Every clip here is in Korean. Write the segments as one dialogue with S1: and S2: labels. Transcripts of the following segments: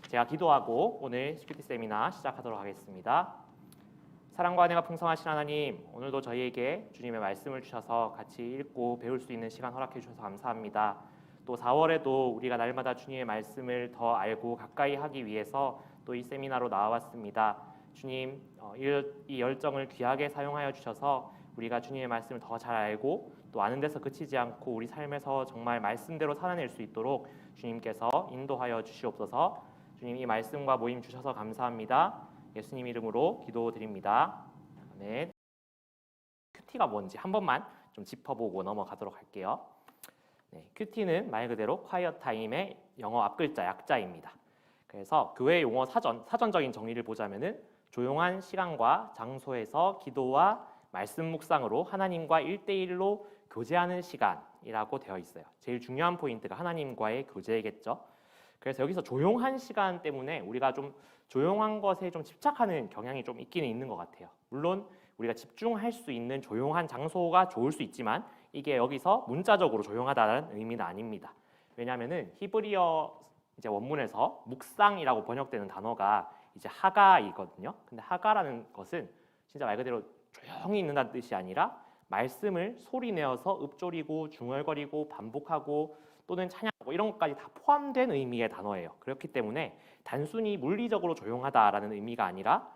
S1: 제가 기도하고 오늘 큐티 세미나 시작하도록 하겠습니다. 사랑과 은혜가 풍성하신 하나님, 오늘도 저희에게 주님의 말씀을 주셔서 같이 읽고 배울 수 있는 시간 허락해 주셔서 감사합니다. 또 4월에도 우리가 날마다 주님의 말씀을 더 알고 가까이 하기 위해서 또 이 세미나로 나와왔습니다. 주님, 이 열정을 귀하게 사용하여 주셔서 우리가 주님의 말씀을 더 잘 알고 또 아는 데서 그치지 않고 우리 삶에서 정말 말씀대로 살아낼 수 있도록 주님께서 인도하여 주시옵소서. 주님, 이 말씀과 모임 주셔서 감사합니다. 예수님 이름으로 기도드립니다. 아멘. 큐티가 뭔지 한 번만 좀 짚어보고 넘어가도록 할게요. 큐티는 말 그대로 quiet time의 영어 앞글자 약자입니다. 그래서 교회 용어 사전적인 정의를 보자면은 조용한 시간과 장소에서 기도와 말씀 묵상으로 하나님과 1대1로 교제하는 시간이라고 되어 있어요. 제일 중요한 포인트가 하나님과의 교제겠죠. 그래서 여기서 조용한 시간 때문에 우리가 좀 조용한 것에 좀 집착하는 경향이 좀 있기는 있는 것 같아요. 물론 우리가 집중할 수 있는 조용한 장소가 좋을 수 있지만 이게 여기서 문자적으로 조용하다는 의미는 아닙니다. 왜냐하면은 히브리어 이제 원문에서 묵상이라고 번역되는 단어가 이제 하가이거든요. 근데 하가라는 것은 진짜 말 그대로 조용히 있는다는 뜻이 아니라 말씀을 소리 내어서 읊조리고 중얼거리고 반복하고 또는 찬양하고 이런 것까지 다 포함된 의미의 단어예요. 그렇기 때문에 단순히 물리적으로 조용하다라는 의미가 아니라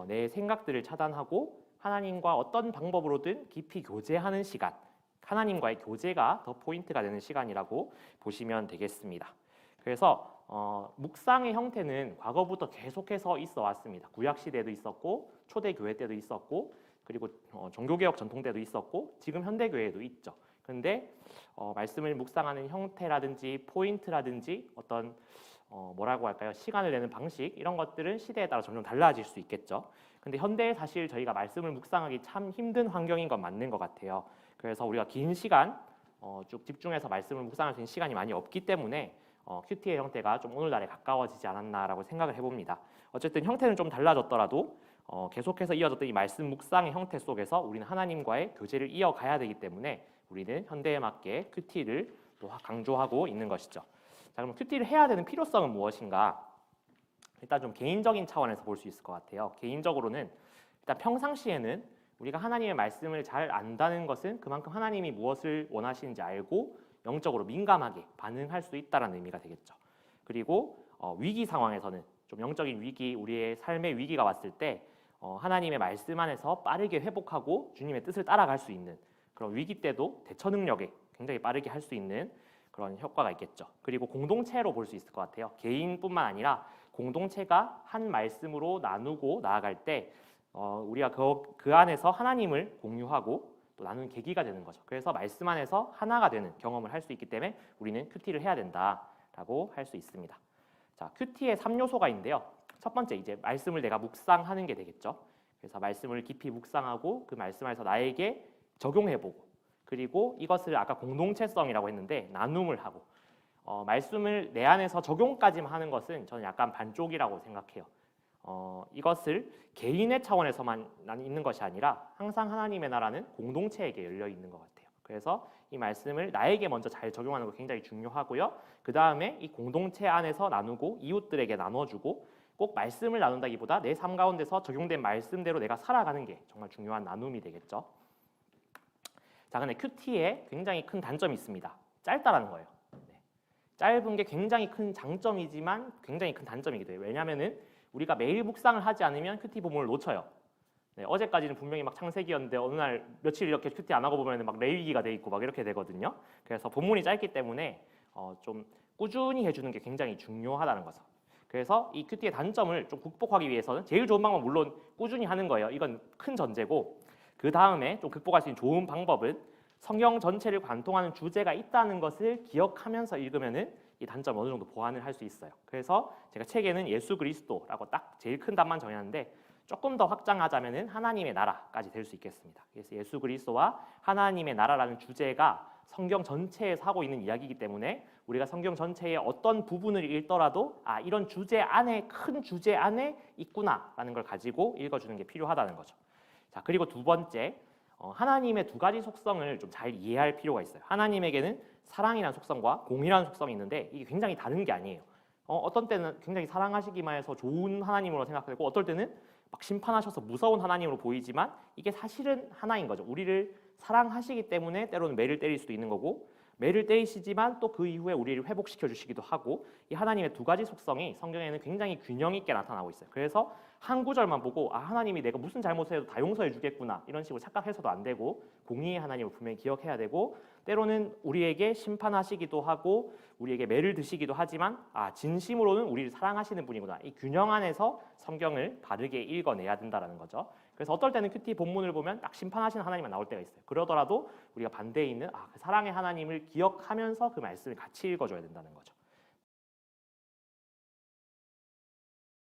S1: 내 생각들을 차단하고 하나님과 어떤 방법으로든 깊이 교제하는 시간, 하나님과의 교제가 더 포인트가 되는 시간이라고 보시면 되겠습니다. 그래서 묵상의 형태는 과거부터 계속해서 있어 왔습니다. 구약 시대에도 있었고 초대교회 때도 있었고 그리고 종교개혁 전통 때도 있었고 지금 현대교회에도 있죠. 그런데 말씀을 묵상하는 형태라든지 포인트라든지 어떤 뭐라고 할까요? 시간을 내는 방식 이런 것들은 시대에 따라 점점 달라질 수 있겠죠. 근데 현대에 사실 저희가 말씀을 묵상하기 참 힘든 환경인 건 맞는 것 같아요. 그래서 우리가 긴 시간 쭉 집중해서 말씀을 묵상할 수 있는 시간이 많이 없기 때문에 큐티의 형태가 좀 오늘날에 가까워지지 않았나라고 생각을 해봅니다. 어쨌든 형태는 좀 달라졌더라도 계속해서 이어졌던 이 말씀 묵상의 형태 속에서 우리는 하나님과의 교제를 이어가야 되기 때문에 우리는 현대에 맞게 큐티를 또 강조하고 있는 것이죠. 자, 그럼 큐티를 해야 되는 필요성은 무엇인가? 일단 좀 개인적인 차원에서 볼 수 있을 것 같아요. 개인적으로는 일단 평상시에는 우리가 하나님의 말씀을 잘 안다는 것은 그만큼 하나님이 무엇을 원하시는지 알고 영적으로 민감하게 반응할 수 있다는 의미가 되겠죠. 그리고 위기 상황에서는 좀 영적인 위기, 우리의 삶의 위기가 왔을 때 하나님의 말씀 안에서 빠르게 회복하고 주님의 뜻을 따라갈 수 있는 그런 위기 때도 대처 능력에 굉장히 빠르게 할 수 있는 그런 효과가 있겠죠. 그리고 공동체로 볼 수 있을 것 같아요. 개인뿐만 아니라 공동체가 한 말씀으로 나누고 나아갈 때 우리가 그 안에서 하나님을 공유하고 또 나누는 계기가 되는 거죠. 그래서 말씀 안에서 하나가 되는 경험을 할 수 있기 때문에 우리는 큐티를 해야 된다라고 할 수 있습니다. 자, 큐티에 3요소가 있는데요. 첫 번째 이제 말씀을 내가 묵상하는 게 되겠죠. 그래서 말씀을 깊이 묵상하고 그 말씀 안에서 나에게 적용해보고 그리고 이것을 아까 공동체성이라고 했는데 나눔을 하고 말씀을 내 안에서 적용까지만 하는 것은 저는 약간 반쪽이라고 생각해요. 이것을 개인의 차원에서만 있는 것이 아니라 항상 하나님의 나라는 공동체에게 열려 있는 것 같아요. 그래서 이 말씀을 나에게 먼저 잘 적용하는 거 굉장히 중요하고요. 그 다음에 이 공동체 안에서 나누고 이웃들에게 나눠주고 꼭 말씀을 나눈다기보다 내 삶 가운데서 적용된 말씀대로 내가 살아가는 게 정말 중요한 나눔이 되겠죠. 자, 근데 큐티에 굉장히 큰 단점이 있습니다. 짧다라는 거예요. 짧은 게 굉장히 큰 장점이지만 굉장히 큰 단점이기도 해요. 왜냐하면은 우리가 매일 묵상을 하지 않으면 큐티 본문을 놓쳐요. 어제까지는 분명히 막 창세기였는데 어느 날 며칠 이렇게 큐티 안 하고 보면 막 레위기가 돼 있고 막 이렇게 되거든요. 그래서 본문이 짧기 때문에 좀 꾸준히 해주는 게 굉장히 중요하다는 거죠. 그래서 이 큐티의 단점을 좀 극복하기 위해서는 제일 좋은 방법은 물론 꾸준히 하는 거예요. 이건 큰 전제고 그 다음에 좀 극복할 수 있는 좋은 방법은 성경 전체를 관통하는 주제가 있다는 것을 기억하면서 읽으면은 이 단점 어느 정도 보완을 할 수 있어요. 그래서 제가 책에는 예수 그리스도라고 딱 제일 큰 답만 정해놨는데 조금 더 확장하자면은 하나님의 나라까지 될 수 있겠습니다. 그래서 예수 그리스도와 하나님의 나라라는 주제가 성경 전체에서 하고 있는 이야기이기 때문에 우리가 성경 전체의 어떤 부분을 읽더라도 이런 주제 안에 큰 주제 안에 있구나라는 걸 가지고 읽어주는 게 필요하다는 거죠. 자, 그리고 두 번째 하나님의 두 가지 속성을 좀 잘 이해할 필요가 있어요. 하나님에게는 사랑이라는 속성과 공의라는 속성이 있는데 이게 굉장히 다른 게 아니에요. 어떤 때는 굉장히 사랑하시기만 해서 좋은 하나님으로 생각되고 어떨 때는 막 심판하셔서 무서운 하나님으로 보이지만 이게 사실은 하나인 거죠. 우리를 사랑하시기 때문에 때로는 매를 때릴 수도 있는 거고 매를 때리시지만 또 그 이후에 우리를 회복시켜 주시기도 하고 이 하나님의 두 가지 속성이 성경에는 굉장히 균형 있게 나타나고 있어요. 그래서 한 구절만 보고 하나님이 내가 무슨 잘못을 해도 다 용서해 주겠구나 이런 식으로 착각해서도 안 되고 공의의 하나님을 분명히 기억해야 되고 때로는 우리에게 심판하시기도 하고 우리에게 매를 드시기도 하지만 진심으로는 우리를 사랑하시는 분이구나. 이 균형 안에서 성경을 바르게 읽어내야 된다는 거죠. 그래서 어떨 때는 큐티 본문을 보면 딱 심판하시는 하나님만 나올 때가 있어요. 그러더라도 우리가 반대에 있는 그 사랑의 하나님을 기억하면서 그 말씀을 같이 읽어줘야 된다는 거죠.